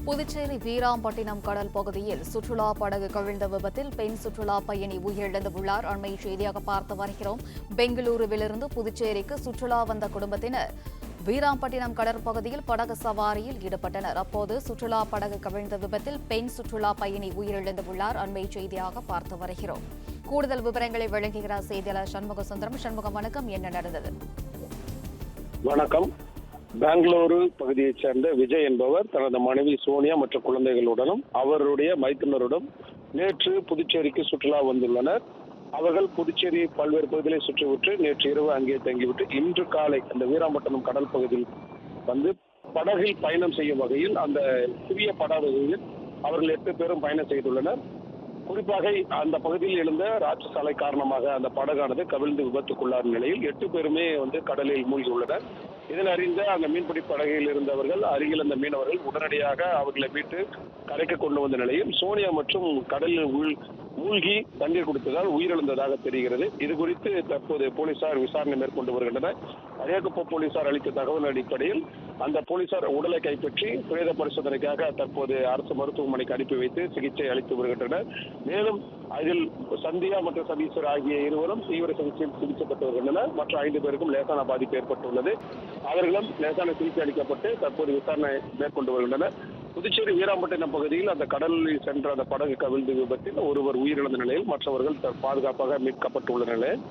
புதுச்சேரி வீராம்பட்டினம் கடல் பகுதியில் சுற்றுலா படகு கவிழ்ந்த விபத்தில் பெண் சுற்றுலா பயணி உயிரிழந்துள்ளார். அண்மை செய்தியாக பார்த்து வருகிறோம். பெங்களூருவிலிருந்து புதுச்சேரிக்கு சுற்றுலா வந்த குடும்பத்தினர் வீராம்பட்டினம் கடற்பகுதியில் படகு சவாரியில் ஈடுபட்டனர். அப்போது சுற்றுலா படகு கவிழ்ந்த விபத்தில் பெண் சுற்றுலா பயணி உயிரிழந்துள்ளார். அண்மை செய்தியாக பார்த்து வருகிறோம். கூடுதல் விவரங்களை வழங்குகிறார் செய்தியாளர் சண்முக சுந்தரம். சண்முகம், வணக்கம். என்ன நடந்தது? வணக்கம். பெங்களூரு பகுதியைச் சேர்ந்த விஜய் என்பவர் தனது மனைவி சோனியா மற்றும் குழந்தைகளுடனும் அவருடைய மைத்துனருடன் நேற்று புதுச்சேரிக்கு சுற்றுலா வந்துள்ளனர். அவர்கள் புதுச்சேரி பல்வேறு பகுதிகளை சுற்றிவிட்டு நேற்று இரவு அங்கே தங்கிவிட்டு இன்று காலை அந்த வீராம்பட்டினம் கடல் பகுதியில் வந்து படகில் பயணம் செய்யும் வகையில் அந்த சிறிய படகுகளில் அவர்கள் 8 பேரும் பயணம் செய்துள்ளனர். குறிப்பாக அந்த பகுதியில் எழுந்த ராட்சச அலை காரணமாக அந்த படகானது கவிழ்ந்து விபத்துக்குள்ளான நிலையில் 8 பேருமே கடலில் மூழ்கியுள்ளனர். இதன் அறிந்த அந்த மீன்பிடி படகில் இருந்தவர்கள் அருகில் அந்த மீனவர்கள் உடனடியாக அவர்களை மீட்டு கரைக்கு கொண்டு வந்த நிலையில் சோனியா மற்றும் கடலில் மூழ்கி தண்ணீர் குடித்ததால் உயிரிழந்ததாக தெரிகிறது. இது குறித்து தற்போது போலீசார் விசாரணை மேற்கொண்டு வருகின்றனர். அரியாக்குப்பம் போலீசார் அளித்த தகவல் அடிப்படையில் அந்த போலீசார் உடலை கைப்பற்றி பிரேத பரிசோதனைக்காக தற்போது அரசு மருத்துவமனைக்கு அனுப்பி வைத்து சிகிச்சை அளித்து வருகின்றனர். மேலும் அதில் சந்தியா மற்றும் சதீஸ்வர் ஆகிய இருவரும் தீவிர சிகிச்சையில் சிகிச்சைப்பட்டு வருகின்றனர். மற்ற 5 பேருக்கும் லேசான பாதிப்பு ஏற்பட்டுள்ளது. அவர்களும் லேசான சிகிச்சை அளிக்கப்பட்டு தற்போது விசாரணை மேற்கொண்டு வருகின்றனர். புதுச்சேரி வீராம்பட்டினம் பகுதியில் அந்த கடலில் சென்ற அந்த படகு கவிழ்ந்து விபத்தில் ஒருவர் உயிரிழந்த நிலையில் மற்றவர்கள் பாதுகாப்பாக மீட்கப்பட்டுள்ள நிலையில்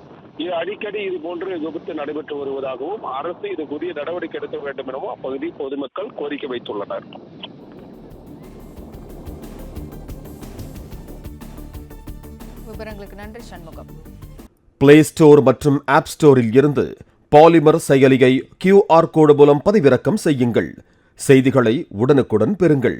இது அடிக்கடி இதுபோன்று விபத்து நடைபெற்று வருவதாகவும் அரசு இது புதிய நடவடிக்கை எடுக்க வேண்டும் எனவும் அப்பகுதி பொதுமக்கள் கோரிக்கை வைத்துள்ளனர். விவரங்களுக்கு நன்றி சண்முகம். பிளே ஸ்டோர் மற்றும் ஆப் ஸ்டோரில் இருந்து பாலிமர் செயலியை QR கோடு மூலம் பதிவிறக்கம் செய்யுங்கள். செய்திகளை உடனுக்குடன் பெறுங்கள்.